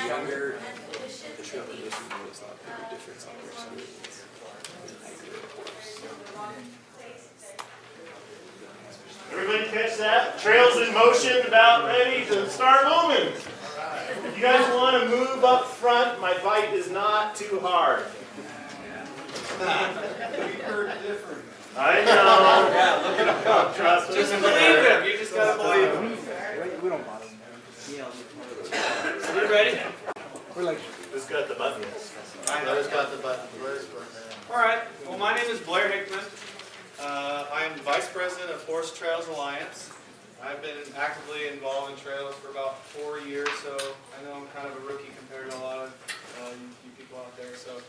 younger, the trail condition is not a big difference on there, so it's Everybody catch that? Trail's in motion, about ready to start moving. If you guys want to move up front, my bite is not too hard. We heard different. I know. Yeah, look at him come. Trust me. Just believe him. You just gotta believe him. we don't bother them. So you ready? We're like, Who's got the button? Blair's got the button. All right. Well, my name is Blair Hickman. I am the Vice President of Forest Trails Alliance. I've been actively involved in trails for about 4 years, so I know I'm kind of a rookie compared to a lot of you people out there. So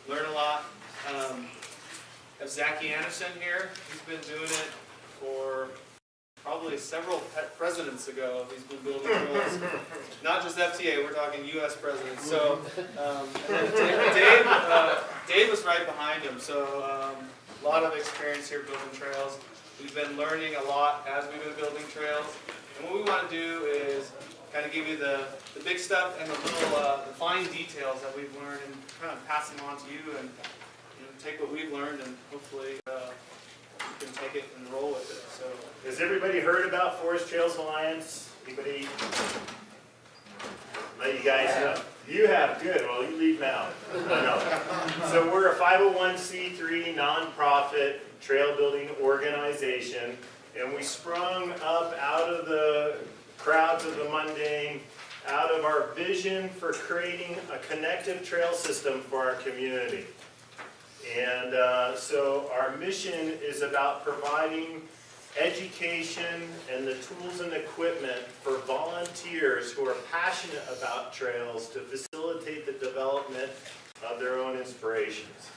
learn a lot. Have Zachi Anderson here. He's been doing it for probably several presidents ago. He's been building trails, not just FTA. We're talking U.S. presidents. So and then Dave was right behind him. So a lot of experience here building trails. We've been learning a lot as we've been building trails. And what we want to do is kind of give you the big stuff and the little the fine details that we've learned and kind of pass them on to you and take what we've learned and hopefully you can take it and roll with it. So, has everybody heard about Forest Trails Alliance? Anybody? Let you guys know. You have, good. Well, you leave now. No. So we're a 501c3 nonprofit trail building organization, and we sprung up out of the crowds of the mundane, out of our vision for creating a connective trail system for our community. And so our mission is about providing education and the tools and equipment for volunteers who are passionate about trails to facilitate the development of their own inspirations.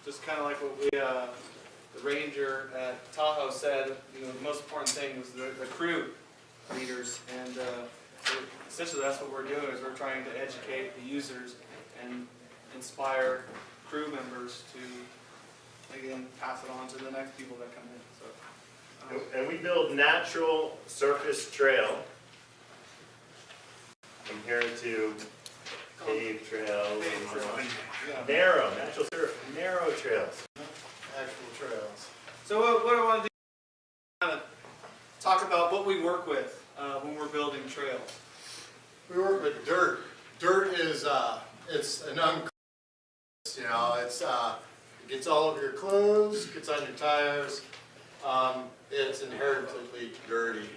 just kind of like what we, the ranger at Tahoe said, the most important thing was the crew leaders, and essentially that's what we're doing, is we're trying to educate the users and inspire crew members to, again, pass it on to the next people that come in. So, And we build natural surface trail compared to paved trails, narrow, natural surface, narrow trails. actual trails. So what I want to do is kind of talk about what we work with when we're building trails. We work with dirt. Dirt is it's an it gets all over your clothes, gets on your tires. It's inherently dirty.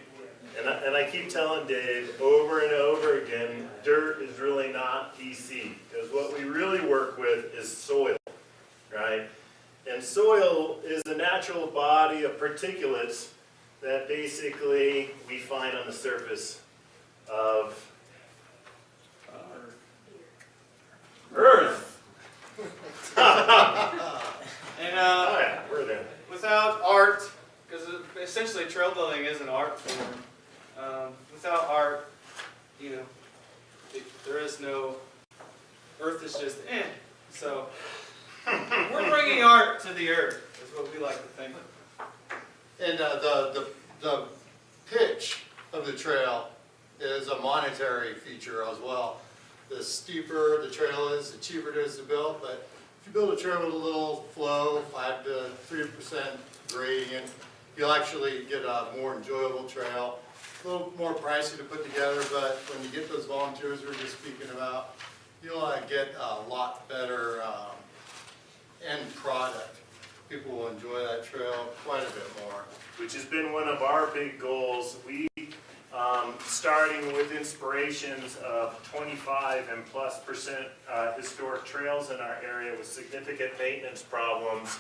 And I keep telling Dave over and over again, dirt is really not PC, because what we really work with is soil, right? And soil is a natural body of particulates that basically we find on the surface of Earth. And Oh yeah, we're there. without art, because essentially trail building is an art form. Without art, there is no, Earth is just So we're bringing art to the Earth, is what we like to think. And the pitch of the trail is a monetary feature as well. The steeper the trail is, the cheaper it is to build. But if you build a trail with a little flow, 5 to 3% gradient, you'll actually get a more enjoyable trail. A little more pricey to put together, but when you get those volunteers we were just speaking about, you'll get a lot better end product. People will enjoy that trail quite a bit more. Which has been one of our big goals. We, starting with inspirations of 25 and plus percent historic trails in our area with significant maintenance problems.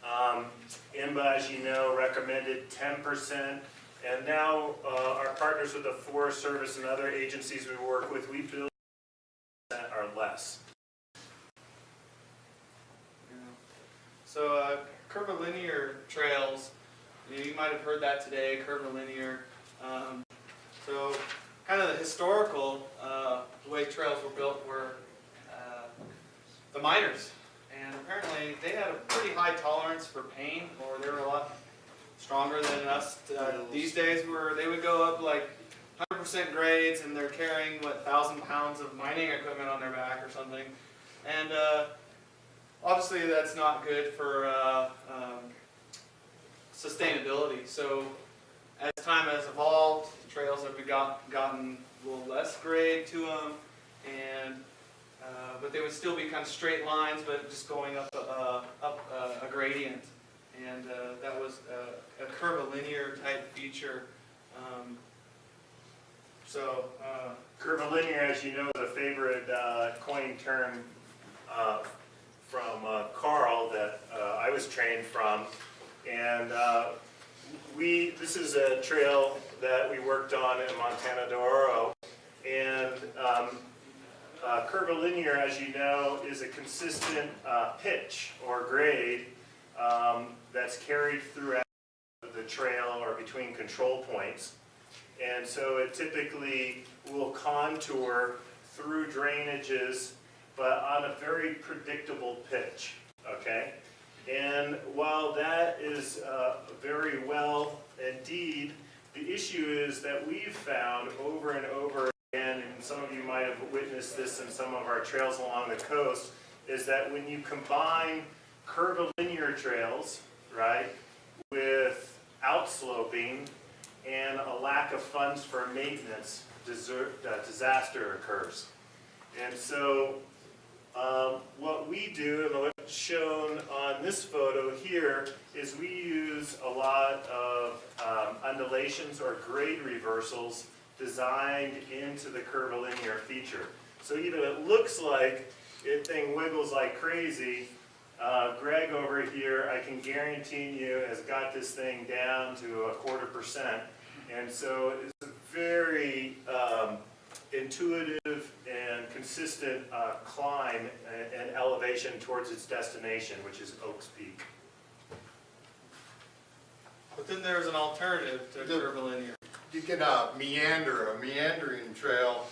IMBA, as you know, recommended 10%, and now our partners with the Forest Service and other agencies we work with, we build or less. So curvilinear trails, you might have heard that today, curvilinear. So kind of the historical the way trails were built were the miners. And apparently they had a pretty high tolerance for pain, or they were a lot stronger than us. These days, they would go up like 100% grades, and they're carrying, what, 1,000 pounds of mining equipment on their back or something. And obviously, that's not good for sustainability. So as time has evolved, the trails have gotten a little less grade to them, and but they would still be kind of straight lines, but just going up a gradient. And that was a curvilinear type feature. Curvilinear, as you know, is a favorite coined term from Carl that I was trained from. And this is a trail that we worked on in Montana de Oro. And curvilinear, as you know, is a consistent pitch or grade that's carried throughout the trail or between control points. And so it typically will contour through drainages, but on a very predictable pitch, okay? And while that is very well indeed, the issue is that we've found over and over again, and some of you might have witnessed this in some of our trails along the coast, is that when you combine curvilinear trails, right, with outsloping and a lack of funds for maintenance, disaster occurs. And so what we do, and what's shown on this photo here, is we use a lot of undulations or grade reversals designed into the curvilinear feature. So even it looks like the thing wiggles like crazy, Greg over here, I can guarantee you, has got this thing down to 0.25%. And so it's a very intuitive and consistent climb and elevation towards its destination, which is Oaks Peak. But then there's an alternative to curvilinear. You can meander. A meandering trail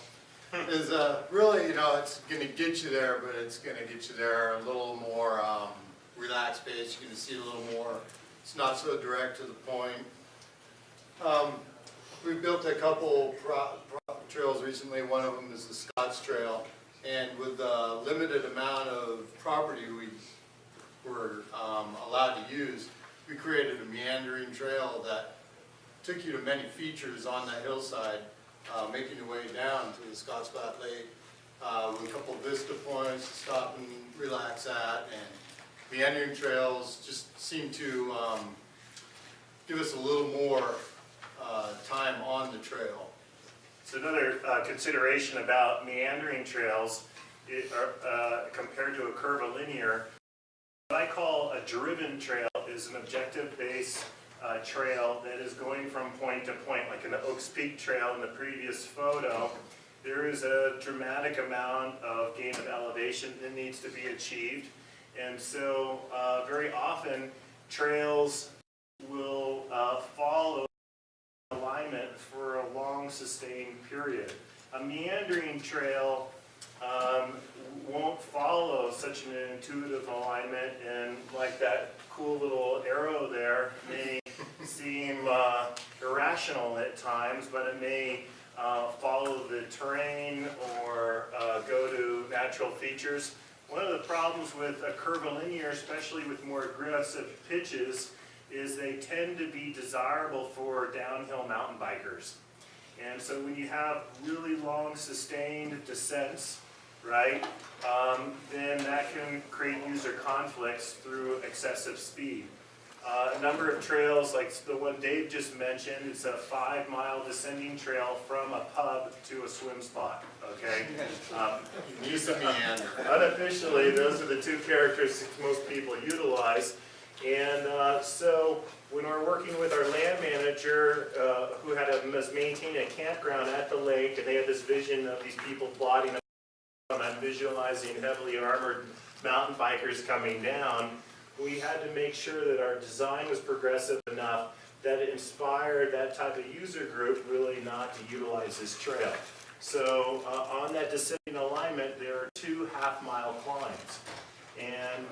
is really, it's going to get you there, but it's going to get you there a little more relaxed pace. You're going to see a little more. It's not so direct to the point. We built a couple trails recently. One of them is the Scotts Trail, and with the limited amount of property we were allowed to use, we created a meandering trail that took you to many features on that hillside, making your way down to the Scotts Flat Lake with a couple of vista points to stop and relax at, and meandering trails just seem to give us a little more time on the trail. So another consideration about meandering trails compared to a curvilinear, what I call a driven trail is an objective-based trail that is going from point to point. Like in the Oaks Peak Trail in the previous photo, there is a dramatic amount of gain of elevation that needs to be achieved. And so very often trails will follow alignment for a long sustained period. A meandering trail won't follow such an intuitive alignment, and like that cool little arrow there may seem irrational at times, but it may follow the terrain or go to natural features. One of the problems with a curvilinear, especially with more aggressive pitches, is they tend to be desirable for downhill mountain bikers. And so when you have really long sustained descents, right, then that can create user conflicts through excessive speed. A number of trails, like the one Dave just mentioned, it's a 5-mile descending trail from a pub to a swim spot, okay? Use a meander. Unofficially, those are the two characteristics most people utilize. And so when we're working with our land manager who was maintaining a campground at the lake, and they had this vision of these people plotting and I'm visualizing heavily armored mountain bikers coming down, we had to make sure that our design was progressive enough that it inspired that type of user group really not to utilize this trail. So on that descending alignment, there are 2 half-mile climbs. And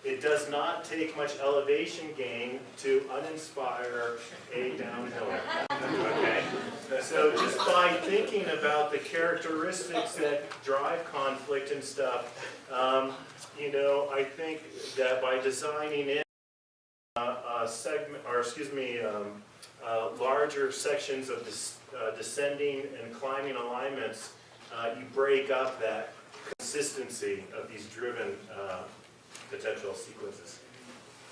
it does not take much elevation gain to uninspire a downhiller. Okay? So just by thinking about the characteristics that drive conflict and stuff, I think that by designing in larger sections of descending and climbing alignments, you break up that consistency of these driven potential sequences.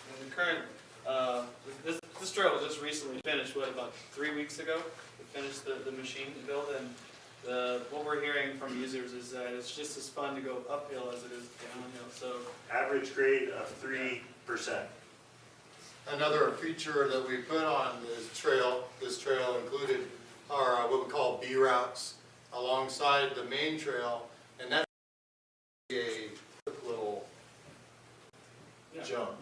And the current, this trail was just recently finished, about 3 weeks ago? We finished the machine build, and what we're hearing from users is that it's just as fun to go uphill as it is downhill. So average grade of 3%. Another feature that we put on this trail included our what we call B routes alongside the main trail, and that's a quick little jump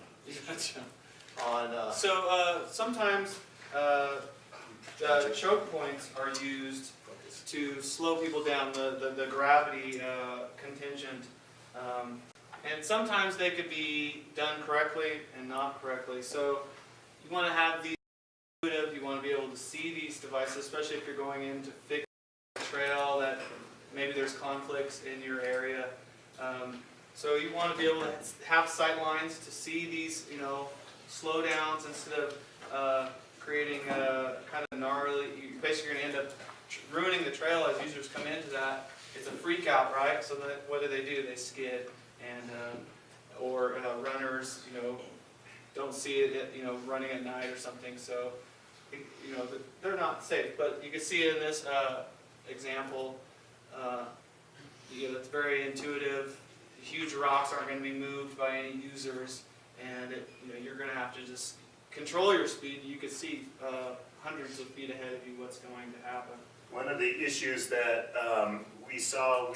on. Sometimes the choke points are used to slow people down, the gravity contingent. And sometimes they could be done correctly and not correctly. So you want to have these intuitive, you want to be able to see these devices, especially if you're going in to fix a trail that maybe there's conflicts in your area. So you want to be able to have sight lines to see these, slow downs instead of creating a kind of gnarly. You're basically going to end up ruining the trail as users come into that. It's a freak out, right? So that, what do? They skid. And or runners, don't see it, running at night or something. So, they're not safe. But you can see in this example, it's very intuitive. Huge rocks aren't going to be moved by any users, and you're going to have to just control your speed. You can see hundreds of feet ahead of you what's going to happen. One of the issues that we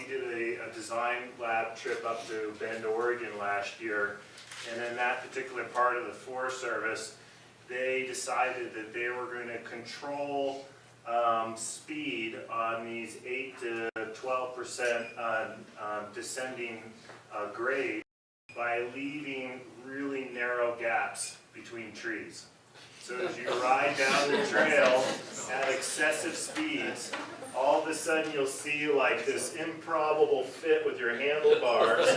did a design lab trip up to Bend, Oregon last year, and in that particular part of the Forest Service, they decided that they were going to control speed on these 8 to 12% descending grade by leaving really narrow gaps between trees. So as you ride down the trail at excessive speeds, all of a sudden you'll see like this improbable fit with your handlebars,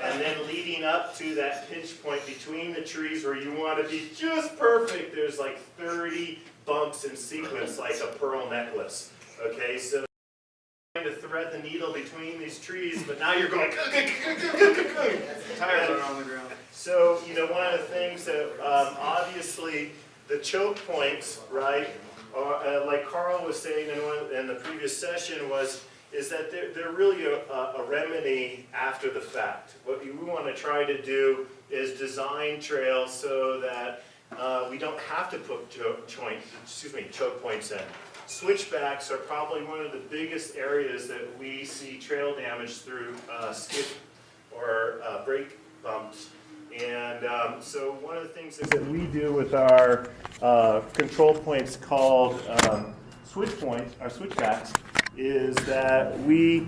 and then leading up to that pinch point between the trees where you want to be just perfect, there's like 30 bumps in sequence like a pearl necklace. Okay, so you're trying to thread the needle between these trees, but now you're going Tires are on the ground. So, one of the things that obviously the choke points, right, like Carl was saying in the previous session, is that they're really a remedy after the fact. What we want to try to do is design trails so that we don't have to put choke points in. Switchbacks are probably one of the biggest areas that we see trail damage through skid or brake bumps. And so one of the things that we do with our control points called switchbacks is that we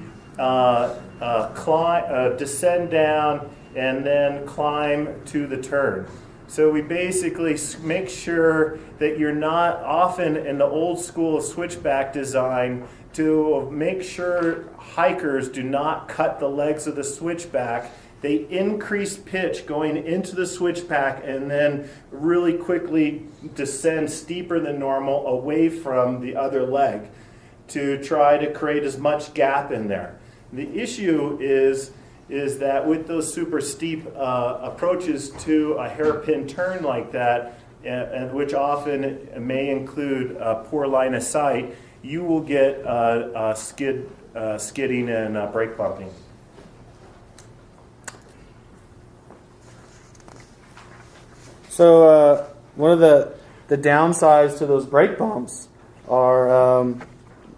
descend down and then climb to the turn. So we basically make sure that you're not often in the old school switchback design to make sure hikers do not cut the legs of the switchback. They increase pitch going into the switchback and then really quickly descend steeper than normal away from the other leg to try to create as much gap in there. The issue is that with those super steep approaches to a hairpin turn like that, and which often may include poor line of sight, you will get skidding and brake bumping. So one of the downsides to those brake bumps are,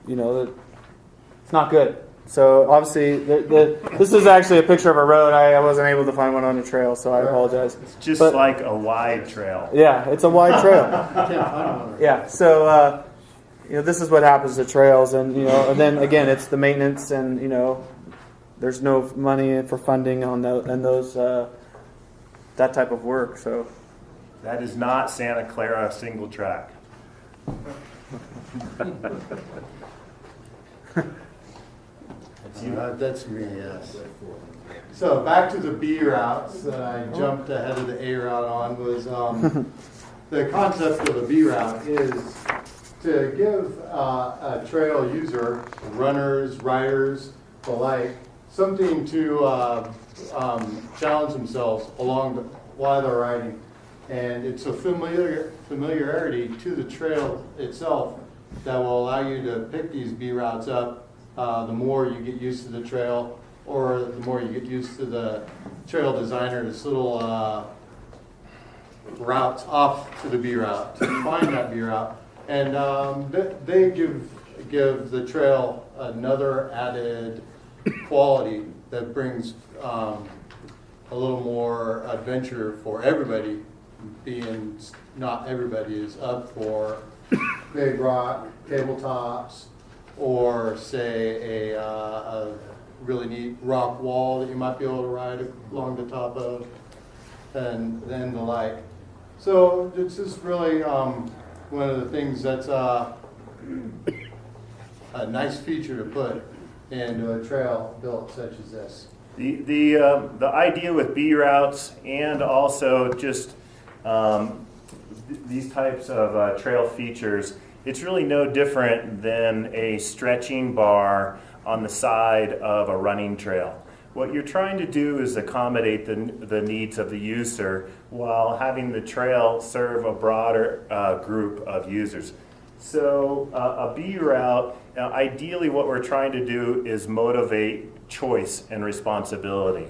it's not good. So obviously, this is actually a picture of a road. I wasn't able to find one on the trail, so I apologize. It's just like a wide trail. Yeah, it's a wide trail. Yeah, so this is what happens to trails, and and then again, it's the maintenance and there's no money for funding on those that type of work. So That is not Santa Clara single track. That's me, yes. So back to the B routes that I jumped ahead of the A route on was the concept of a B route is to give a trail user, runners, riders, the like, something to challenge themselves while they're riding. And it's a familiarity to the trail itself that will allow you to pick these B routes up the more you get used to the trail, or the more you get used to the trail designer, this little routes off to the B route, to find that B route. And they give the trail another added quality that brings a little more adventure for everybody, being not everybody is up for big rock tabletops, or say a really neat rock wall that you might be able to ride along the top of, and then the like. So it's just really one of the things that's a nice feature to put into a trail built such as this. The idea with B routes and also just these types of trail features, it's really no different than a stretching bar on the side of a running trail. What you're trying to do is accommodate the needs of the user while having the trail serve a broader group of users. So a B route, ideally what we're trying to do is motivate choice and responsibility.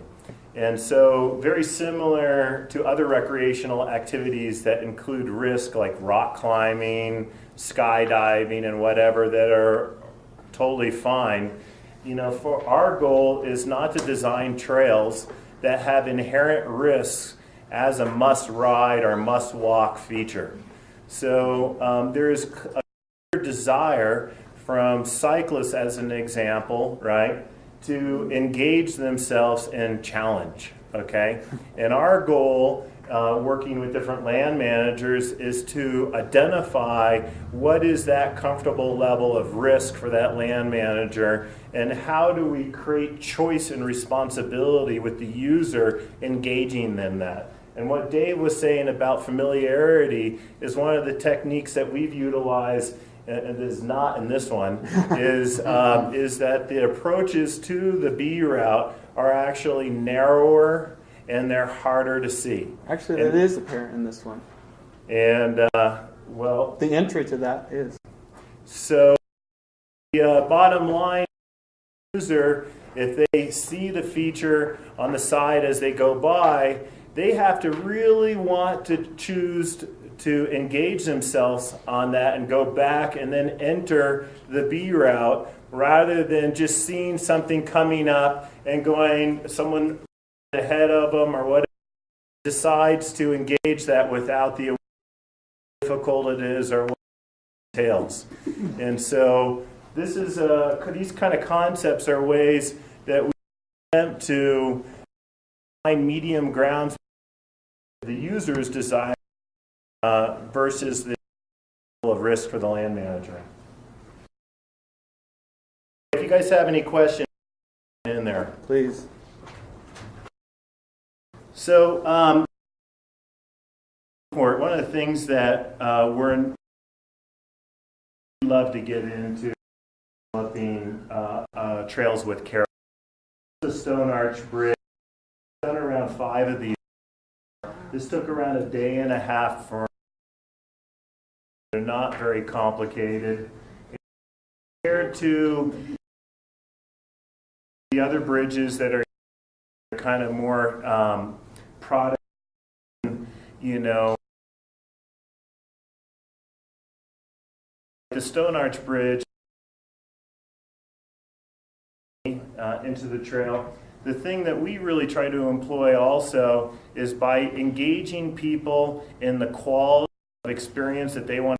And so very similar to other recreational activities that include risk like rock climbing, skydiving, and whatever that are totally fine. You know, for our goal is not to design trails that have inherent risks as a must ride or must walk feature. So there is a clear desire from cyclists, as an example, right, to engage themselves in challenge, okay? And our goal, working with different land managers, is to identify what is that comfortable level of risk for that land manager, and how do we create choice and responsibility with the user engaging in that. And what Dave was saying about familiarity is one of the techniques that we've utilized, and is not in this one, is that the approaches to the B route are actually narrower and they're harder to see. actually, that is apparent in this one. And well, The entry to that is. so the bottom line, user, if they see the feature on the side as they go by, they have to really want to choose to engage themselves on that and go back and then enter the B route, rather than just seeing something coming up and going, someone ahead of them or whatever decides to engage that without the awareness of how difficult it is or what it entails. And so this is these kind of concepts are ways that we attempt to find medium grounds the user's desire versus the level of risk for the land manager. If you guys have any questions in there. Please. So one of the things that we love to get into developing trails with care. The Stone Arch Bridge, done around 5 of these. This took around a day and a half for. They're not very complicated. Compared to the other bridges that are kind of more product, you know, the Stone Arch Bridge into the trail. The thing that we really try to employ also is by engaging people in the quality of experience that they want